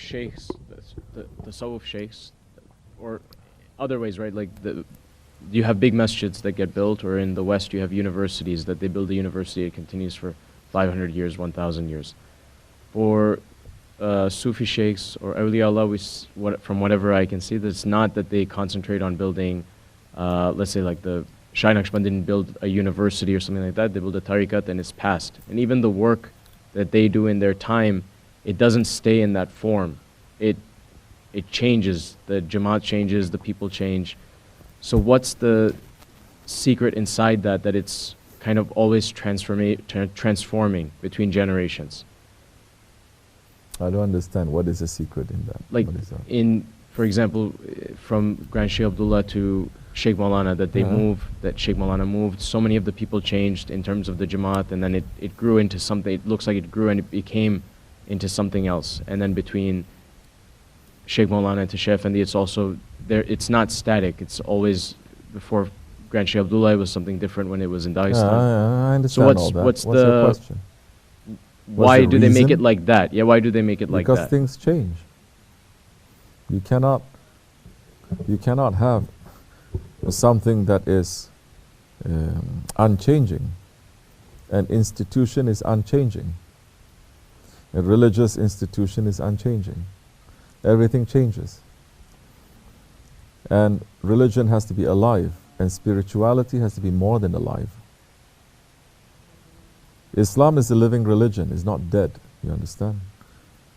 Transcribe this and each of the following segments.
sheikhs, the Sawuf sheikhs, or other ways, right? Like you have big masjids that get built, or in the West you have universities that they build a university, it continues for 500 years, 1,000 years. For Sufi sheikhs or Awliya Allah, from whatever I can see, it's not that they concentrate on building, let's say like the Shah Naqshband didn't build a university or something like that, they build a tariqat and it's passed. And even the work that they do in their time, it doesn't stay in that form. It changes, the Jamaat changes, the people change. So what's the secret inside that it's kind of always transforming between generations? I don't understand. What is the secret in that? Like for example, from Grand Sheikh Abdullah to Sheikh Maulana, that they that Sheikh Maulana moved, so many of the people changed in terms of the Jamaat, and then it grew into something, it looks like it grew and it became into something else. And then between Sheikh Maulana to Sheikh Effendi, it's also there, it's not static, it's always, before Grand Sheikh Abdullah it was something different when it was in Dagestan. I understand all that. What's the question? Why do they make it like that? Yeah, why do they make it like that? Because things change. You cannot have something that is unchanging. An institution is unchanging. A religious institution is unchanging. Everything changes. And religion has to be alive, and spirituality has to be more than alive. Islam is a living religion, it's not dead, you understand?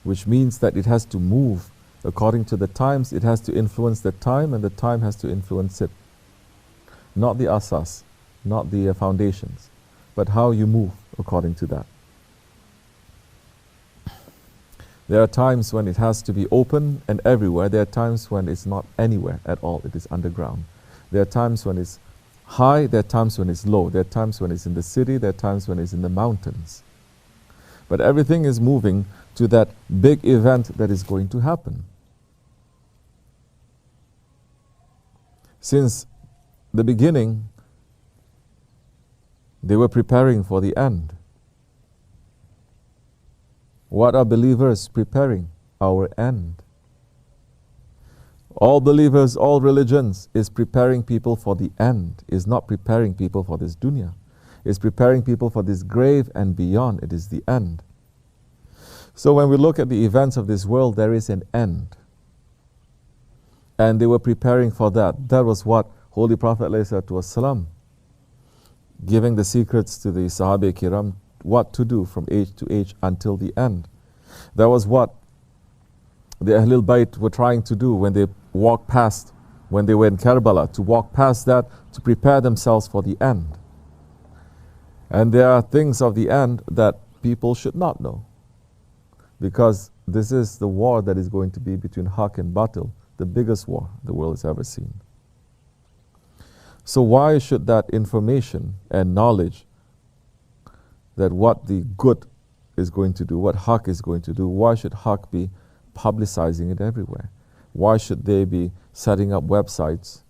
Which means that it has to move according to the times, it has to influence the time, and the time has to influence it. Not the asas, not the foundations, but how you move according to that. There are times when it has to be open and everywhere. There are times when it's not anywhere at all, it is underground. There are times when it's high, there are times when it's low, there are times when it's in the city, there are times when it's in the mountains. But everything is moving to that big event that is going to happen. Since the beginning, they were preparing for the end. What are believers preparing? Our end. All believers, all religions is preparing people for the end, is not preparing people for this dunya. It's preparing people for this grave and beyond. It is the end. So when we look at the events of this world, there is an end. And they were preparing for that. That was what Holy Prophet ﷺ, giving the secrets to the Sahabe Kiram, what to do from age to age until the end. That was what the Ahlul Bayt were trying to do when they walked past, when they were in Karbala, to walk past that, to prepare themselves for the end. And there are things of the end that people should not know, because this is the war that is going to be between Haq and Batil, the biggest war the world has ever seen. So why should that information and knowledge that what the good is going to do, what Haq is going to do, why should Haq be publicizing it everywhere? Why should they be setting up websites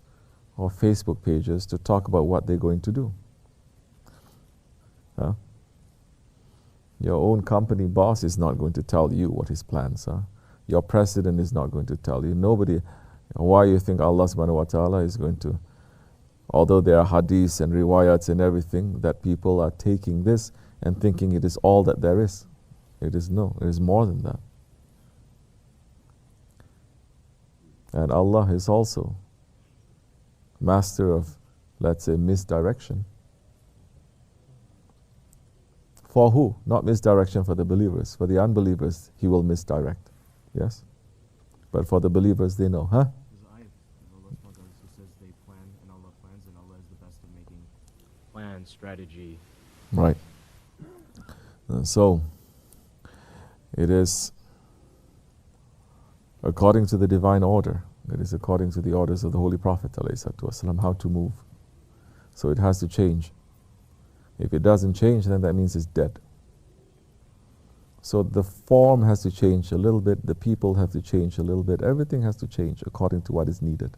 or Facebook pages to talk about what they're going to do? Huh? Your own company boss is not going to tell you what his plans are. Your president is not going to tell you. Nobody. Why you think Allah subhanahu wa ta'ala is going to, although there are hadiths and riwayats and everything, that people are taking this and thinking it is all that there is. It is no, it is more than that. And Allah is also master of, let's say, misdirection. For who? Not misdirection for the believers. For the unbelievers, He will misdirect. Yes? But for the believers, they know, huh? There's an ayat of Allah who says they plan and Allah plans, and Allah is the best of making plan, strategy. Right. So, it is according to the divine order. It is according to the orders of the Holy Prophet ﷺ, how to move. So it has to change. If it doesn't change, then that means it's dead. So the form has to change a little bit, the people have to change a little bit, everything has to change according to what is needed.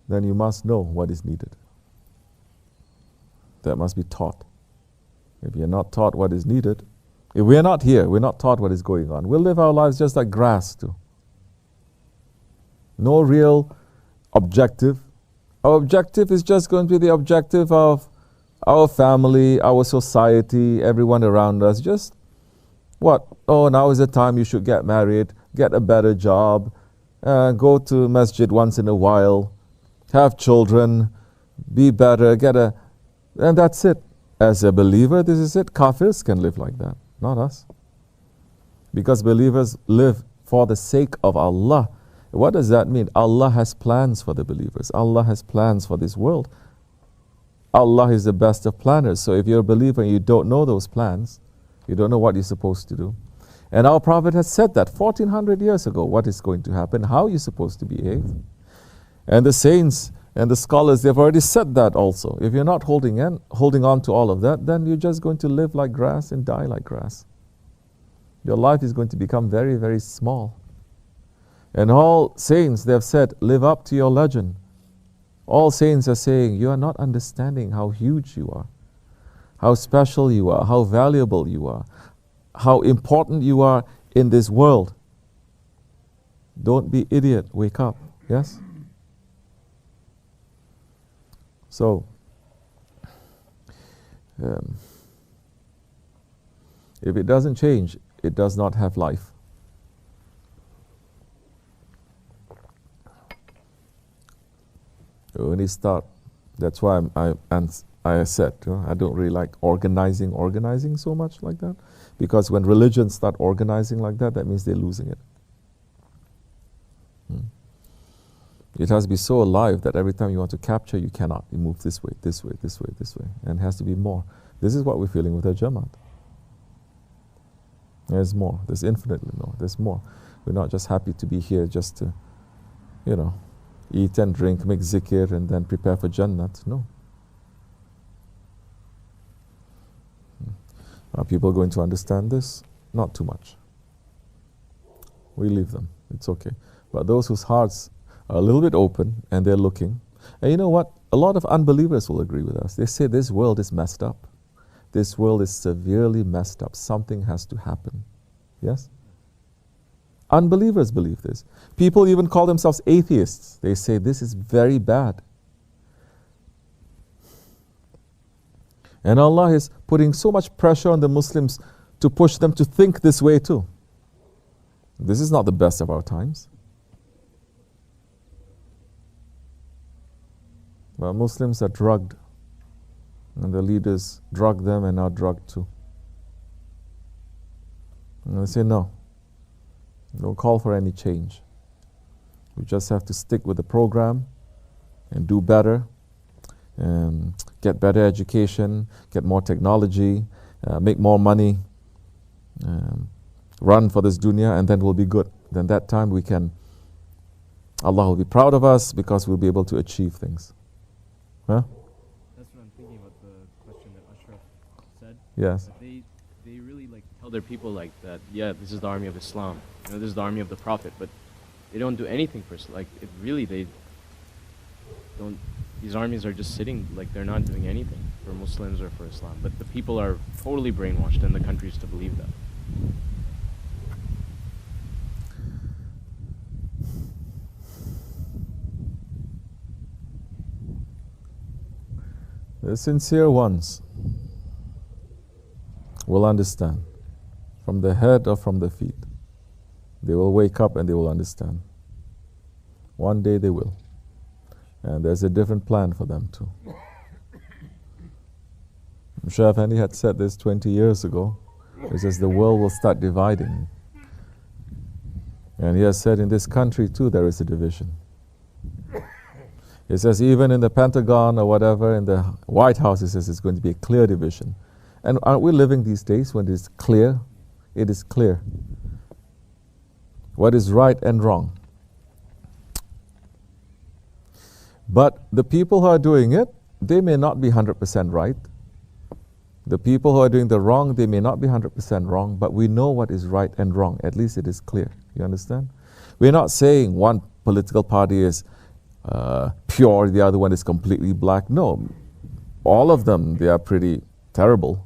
Then you must know what is needed. That must be taught. If you're not taught what is needed, If we're not here, we're not taught what is going on. We'll live our lives just like grass too. No real objective. Our objective is just going to be the objective of our family, our society, everyone around us. Just what? Oh, now is the time you should get married, get a better job, go to masjid once in a while, have children, be better, and that's it. As a believer, this is it. Kafirs can live like that, not us. Because believers live for the sake of Allah. What does that mean? Allah has plans for the believers. Allah has plans for this world. Allah is the best of planners. So if you're a believer and you don't know those plans, you don't know what you're supposed to do. And our Prophet has said that 1400 years ago, what is going to happen, how you're supposed to behave. And the saints and the scholars, they've already said that also. If you're not holding on to all of that, then you're just going to live like grass and die like grass. Your life is going to become very, very small. And all saints, they have said, live up to your legend. All saints are saying, you are not understanding how huge you are, how special you are, how valuable you are, how important you are in this world. Don't be idiot, wake up. Yes? So, if it doesn't change, it does not have life. When you start, that's why I said, I don't really like organizing so much like that. Because when religions start organizing like that, that means they're losing it. It has to be so alive that every time you want to capture, you cannot. You move this way, this way, this way, this way. And it has to be more. This is what we're feeling with our Jamaat. There's more. There's infinitely more. There's more. We're not just happy to be here just to, eat and drink, make zikr, and then prepare for Jannat. No. Are people going to understand this? Not too much. We leave them. It's okay. But those whose hearts are a little bit open and they're looking, and you know what? A lot of unbelievers will agree with us. They say this world is messed up. This world is severely messed up. Something has to happen. Yes? Unbelievers believe this. People even call themselves atheists. They say this is very bad. And Allah is putting so much pressure on the Muslims to push them to think this way too. This is not the best of our times. But Muslims are drugged. And the leaders drug them and are drugged too. And they say no. Don't call for any change. We just have to stick with the program and do better, and get better education, get more technology, make more money, run for this dunya, and then we'll be good. Then that time Allah will be proud of us because we'll be able to achieve things. Huh? That's what I'm thinking about the question that Ashraf said. Yes. That they really tell their people that, yeah, this is the army of Islam. This is the army of the Prophet, but they don't do anything for Islam. They don't. These armies are just sitting, they're not doing anything for Muslims or for Islam. But the people are totally brainwashed in the countries to believe that. The sincere ones will understand, from the head or from the feet. They will wake up and they will understand. One day they will. And there's a different plan for them too. Shah Effendi had said this 20 years ago. He says the world will start dividing. And he has said in this country too there is a division. He says even in the Pentagon or whatever, in the White House, he says it's going to be a clear division. And aren't we living these days when it is clear? It is clear. What is right and wrong. But the people who are doing it, they may not be 100% right. The people who are doing the wrong, they may not be 100% wrong, but we know what is right and wrong. At least it is clear. You understand? We're not saying one political party is pure, the other one is completely black. No. All of them, they are pretty terrible.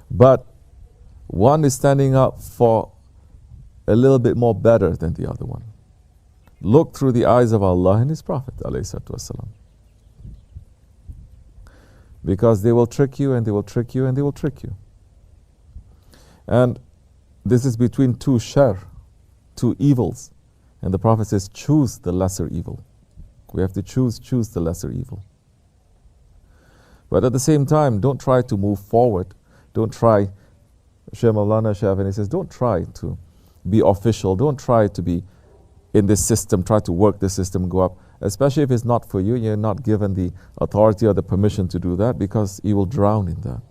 But One is standing up for a little bit more better than the other one. Look through the eyes of Allah and His Prophet ﷺ. Because they will trick you and they will trick you and they will trick you. And this is between two shar, two evils. And the Prophet says, choose the lesser evil. We have to choose the lesser evil. But at the same time, don't try to move forward. Don't try, Shaykh Maulana Shafani says, don't try to be official. Don't try to be in this system, try to work the system, go up. Especially if it's not for you, you're not given the authority or the permission to do that, because you will drown in that.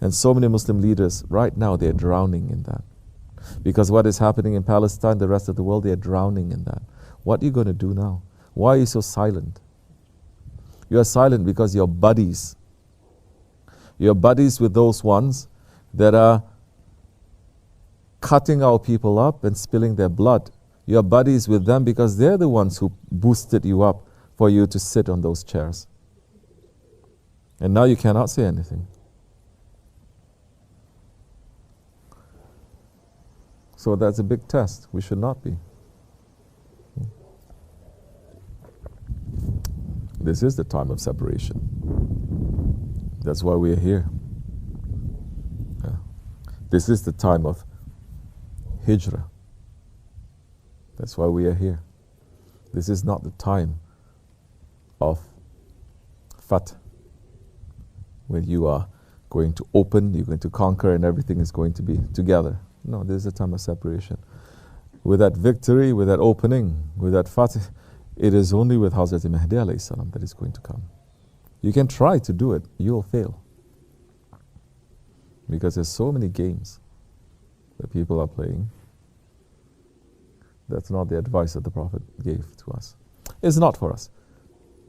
And so many Muslim leaders, right now, they're drowning in that. Because what is happening in Palestine, the rest of the world, they're drowning in that. What are you going to do now? Why are you so silent? You are silent because you're buddies. You're buddies with those ones that are cutting our people up and spilling their blood. You're buddies with them because they're the ones who boosted you up for you to sit on those chairs. And now you cannot say anything. So that's a big test. We should not be. This is the time of separation. That's why we are here. Yeah. This is the time of hijrah. That's why we are here. This is not the time of fath, when you are going to open, you're going to conquer, and everything is going to be together. No, this is a time of separation. With that victory, with that opening, with that fath, it is only with Hazrat Mahdi alayhi salam that is going to come. You can try to do it, you will fail. Because there's so many games that people are playing. That's not the advice that the Prophet gave to us. It's not for us.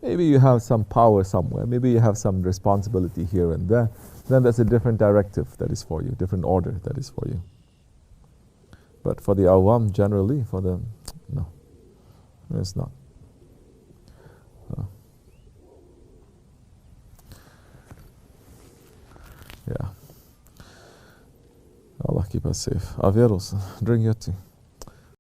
Maybe you have some power somewhere, maybe you have some responsibility here and there, then that's a different directive that is for you, different order that is for you. But for the awam generally, for the, no, it's not. Yeah. Allah keep us safe. Avia Rosa, drink your tea.